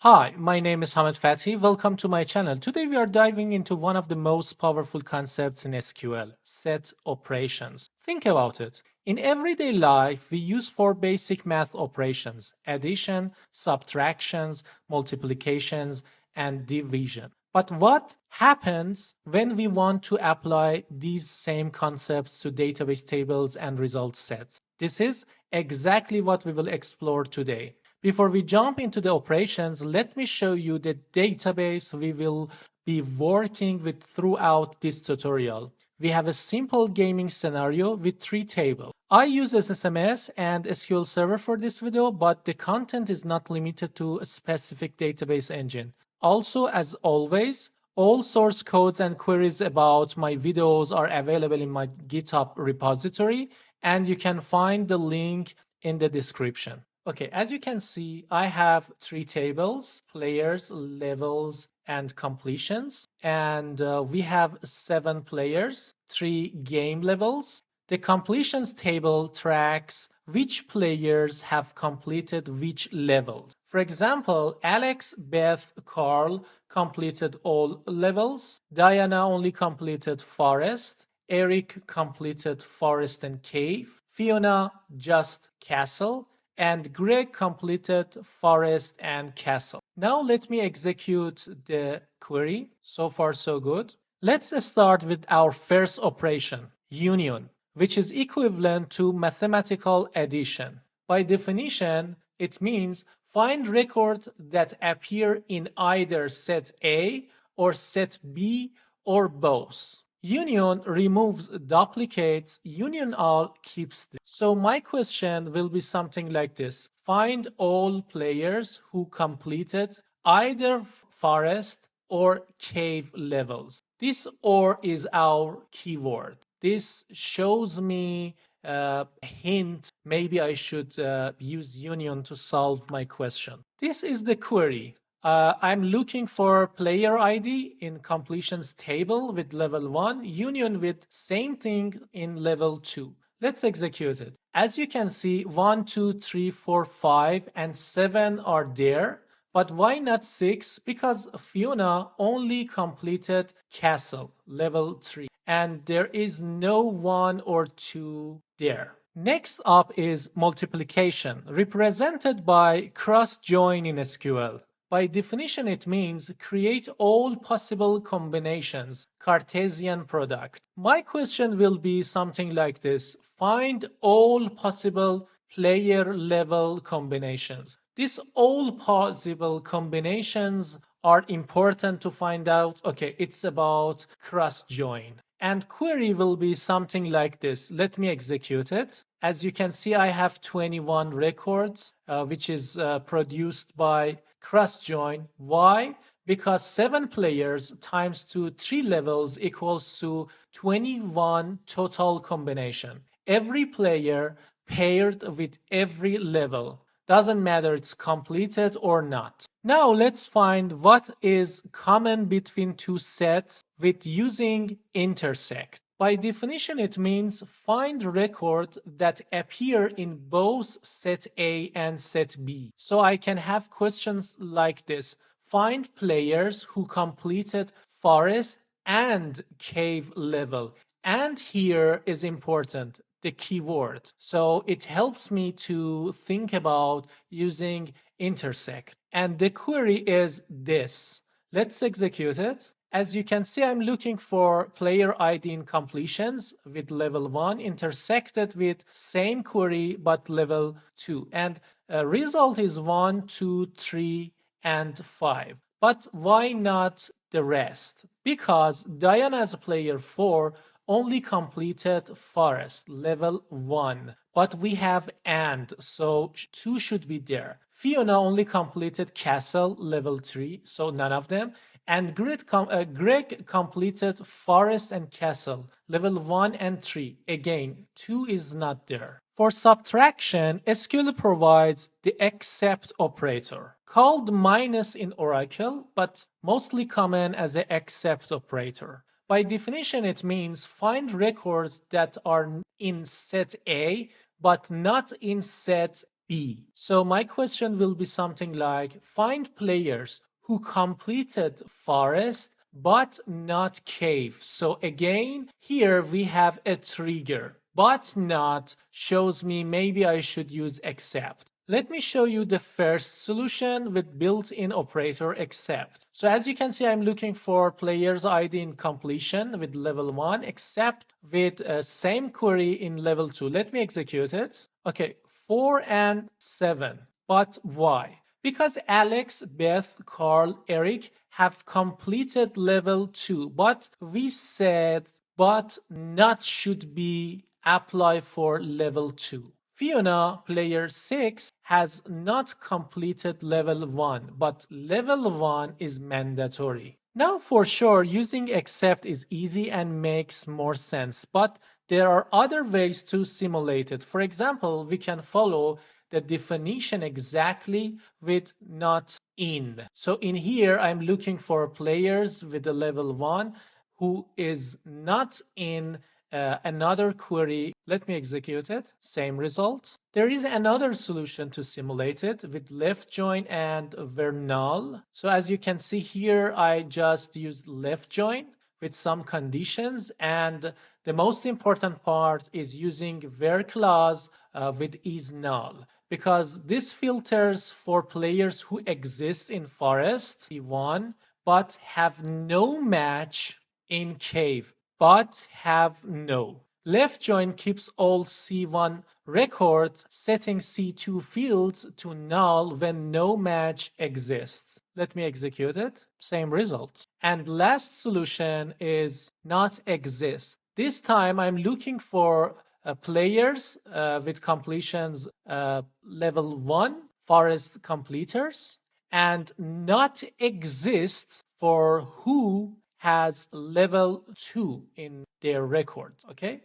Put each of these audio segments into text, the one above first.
Hi, my name is Hamid Fatih. Welcome to my channel. Today we are diving into one of the most powerful concepts in SQL, set operations. Think about it. In everyday life, we use four basic math operations: addition, subtractions, multiplications, and division. But what happens when we want to apply these same concepts to database tables and result sets? This is exactly what we will explore today. Before we jump into the operations, let me show you the database we will be working with throughout this tutorial. We have a simple gaming scenario with three tables. I use SSMS and SQL Server for this video, but the content is not limited to a specific database engine. Also, as always, all source codes and queries about my videos are available in my GitHub repository, and you can find the link in the description. Okay, as you can see, I have three tables: players, levels, and completions. And we have 7 players, 3 game levels. The completions table tracks which players have completed which levels. For example, Alex, Beth, Carl completed all levels. Diana only completed forest. Eric completed forest and cave. Fiona just castle. And Greg completed forest and castle. Now let me execute the query. So far so good. Let's start with our first operation, union, which is equivalent to mathematical addition. By definition, it means find records that appear in either set A or set B or both. Union removes duplicates, union all keeps them. So my question will be something like this. Find all players who completed either forest or cave levels. This "or" is our keyword. This shows me a hint. Maybe I should use union to solve my question. This is the query. I'm looking for player ID in completions table with level 1, union with same thing in level 2. Let's execute it. As you can see, 1, 2, 3, 4, 5, and 7 are there. But why not 6? Because Fiona only completed castle, level 3. And there is no 1 or 2 there. Next up is multiplication, represented by cross-join in SQL. By definition, it means create all possible combinations, Cartesian product. My question will be something like this. Find all possible player level combinations. These all possible combinations are important to find out. Okay, it's about cross-join. And query will be something like this. Let me execute it. As you can see, I have 21 records, which is produced by cross-join. Why? Because 7 players times 3 levels equals to 21 total combination. Every player paired with every level. Doesn't matter it's completed or not. Now let's find what is common between two sets with using INTERSECT. By definition, it means find records that appear in both set A and set B. So I can have questions like this. Find players who completed forest and cave level. And here is important, the keyword. So it helps me to think about using INTERSECT. And the query is this. Let's execute it. As you can see, I'm looking for player ID in completions with level 1 intersected with same query but level 2. And result is 1, 2, 3, and 5. But why not the rest? Because Diana's player 4 only completed forest level 1, but we have and, so 2 should be there. Fiona only completed castle level 3, so none of them. And Greg completed forest and castle level 1 and 3. Again, 2 is not there. For subtraction, SQL provides the except operator, called minus in Oracle, but mostly common as the except operator. By definition, it means find records that are in set A, but not in set B. So my question will be something like find players who completed forest but not cave. So again, here we have a trigger. But not shows me maybe I should use except. Let me show you the first solution with built-in operator except. So as you can see, I'm looking for player's ID in completion with level 1 except with same query in level 2. Let me execute it. Okay, 4 and 7. But why? Because Alex, Beth, Carl, Eric have completed level 2, but we said but not should be apply for level 2. Fiona, player 6, has not completed level 1, but level 1 is mandatory. Now for sure, using except is easy and makes more sense, but there are other ways to simulate it. For example, we can follow the definition exactly with not in. So in here, I'm looking for players with the level 1 who is not in another query. Let me execute it. Same result. There is another solution to simulate it with left join and where null. So as you can see here, I just used left join with some conditions, and the most important part is using where clause with is null, because this filters for players who exist in forest C1 but have no match in cave but have no. Left join keeps all C1 records, setting C2 fields to null when no match exists. Let me execute it. Same result. And last solution is not exist. This time I'm looking for players with completions level 1, forest completers, and not exist for who has level 2 in their records. Okay.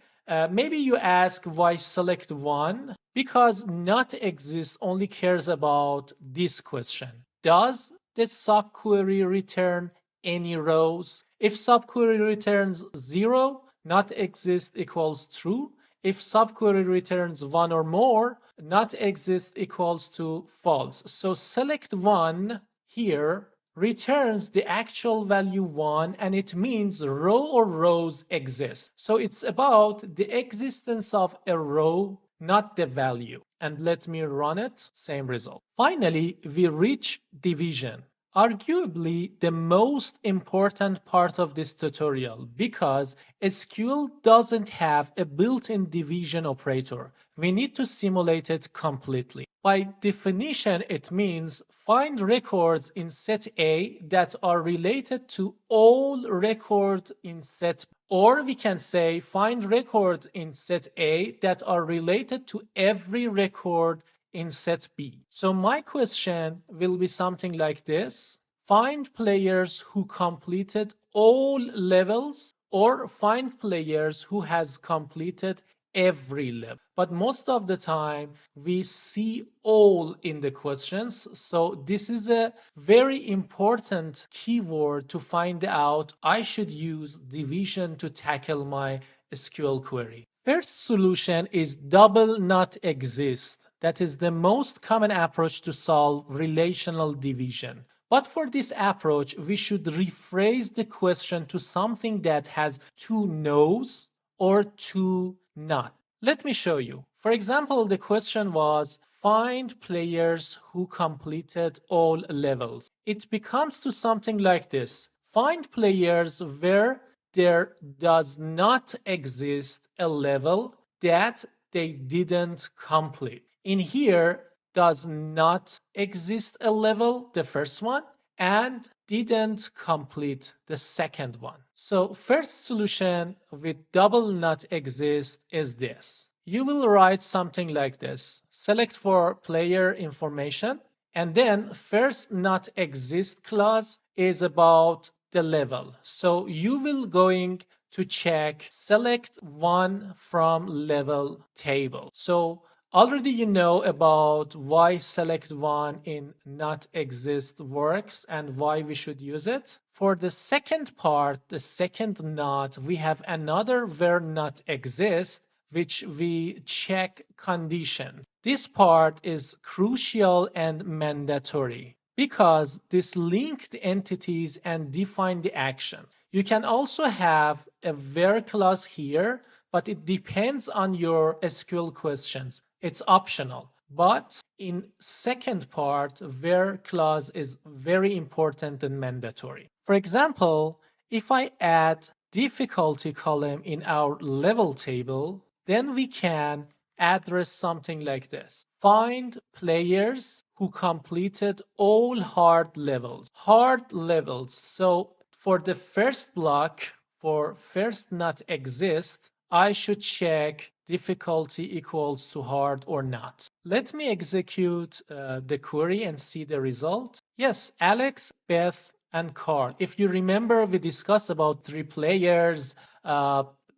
Maybe you ask why select one? Because not exists only cares about this question. Does the subquery return any rows? If subquery returns 0, not exist equals true. If subquery returns 1 or more, not exist equals to false. So select one here returns the actual value 1, and it means row or rows exist. So it's about the existence of a row, not the value. And let me run it, same result. Finally, we reach division. Arguably the most important part of this tutorial, because SQL doesn't have a built-in division operator. We need to simulate it completely. By definition, it means find records in set A that are related to all records in set B. Or we can say find records in set A that are related to every record in set B. So my question will be something like this. Find players who completed all levels, or find players who has completed every level. But most of the time we see all in the questions. So this is a very important keyword to find out I should use division to tackle my SQL query. First solution is double not exist. That is the most common approach to solve relational division. But for this approach, we should rephrase the question to something that has two no's or two not. Let me show you. For example, the question was find players who completed all levels. It becomes to something like this. Find players where there does not exist a level that they didn't complete. In here, does not exist a level, the first one, and didn't complete the second one. So first solution with double not exist is this. You will write something like this. Select for player information, and then first not exist clause is about the level. So you will going to check select one from level table. So already you know about why select one in not exist works and why we should use it. For the second part, the second not, we have another where not exist. which we check conditions. This part is crucial and mandatory because this linked entities and define the actions. You can also have a where clause here, but it depends on your SQL questions. It's optional. But in second part, where clause is very important and mandatory. For example, if I add difficulty column in our level table, then we can address something like this. Find players who completed all hard levels. Hard levels. So for the first block, for first not exist, I should check difficulty equals to hard or not. Let me execute the query and see the result. Yes, Alex, Beth, and Carl. If you remember, we discussed about 3 players.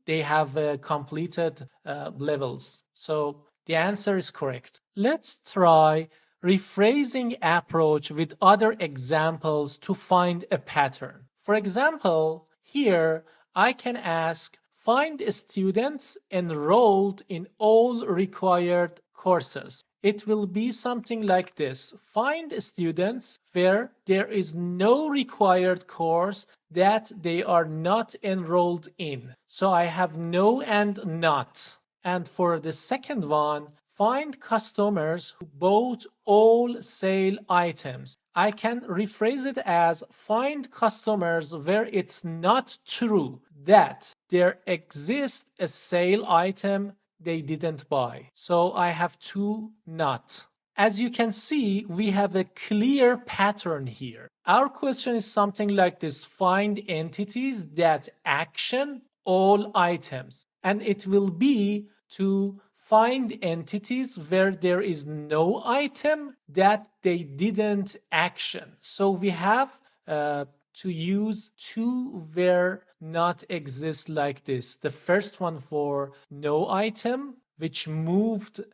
They have completed levels. So the answer is correct. Let's try rephrasing approach with other examples to find a pattern. For example, here I can ask find students enrolled in all required courses. It will be something like this. Find students where there is no required course that they are not enrolled in. So I have no and not. And for the second one, find customers who bought all sale items. I can rephrase it as find customers where it's not true that there exists a sale item they didn't buy. So I have 2 not. As you can see, we have a clear pattern here. Our question is something like this. Find entities that action all items. And it will be to find entities where there is no item that they didn't action. So we have to use 2 where not exist like this. The first one for no item, which moved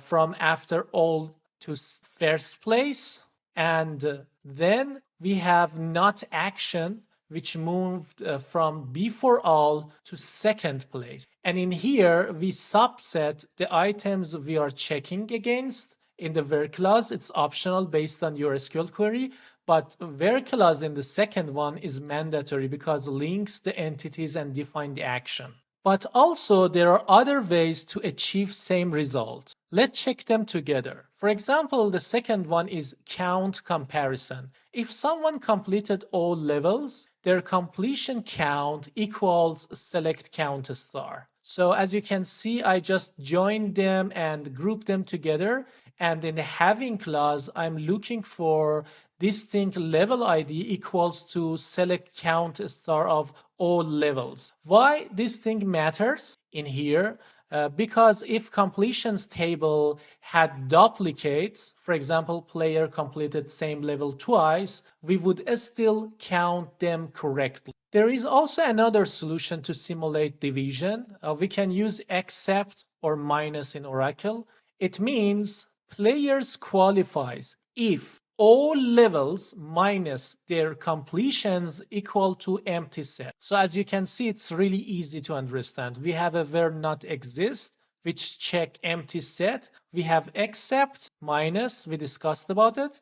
from after all to first place. And then we have not action, which moved from before all to second place. And in here, we subset the items we are checking against. In the where clause, it's optional based on your SQL query, but where clause in the second one is mandatory because links the entities and define the action. But also there are other ways to achieve same result. Let's check them together. For example, the second one is count comparison. If someone completed all levels, their completion count equals select count star. So as you can see, I just joined them and grouped them together. And in the having clause, I'm looking for distinct level ID equals to select count star of all levels. Why this thing matters in here? Because if completions table had duplicates, for example, player completed same level twice, we would still count them correctly. There is also another solution to simulate division. We can use except or minus in Oracle. It means players qualifies if all levels minus their completions equal to empty set. So as you can see, it's really easy to understand. We have a where not exist, which check empty set. We have except minus, we discussed about it.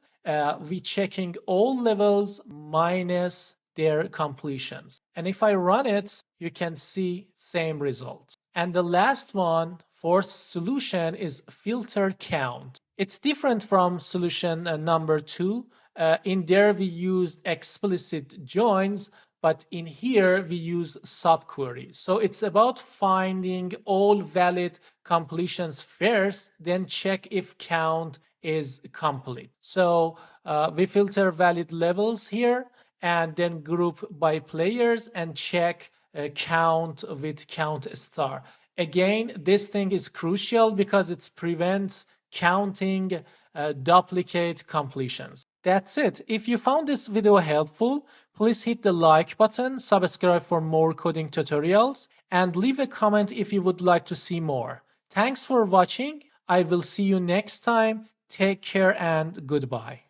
We checking all levels minus their completions. And if I run it, you can see same result. And the last one, fourth solution, is filter count. It's different from solution number 2. In there we use explicit joins, but in here we use subquery. So it's about finding all valid completions first, then check if count is complete. So we filter valid levels here and then group by players and check count with count star. Again, this thing is crucial because it prevents counting duplicate completions. That's it. If you found this video helpful, please hit the like button, subscribe for more coding tutorials, and leave a comment if you would like to see more. Thanks for watching. I will see you next time. Take care and goodbye.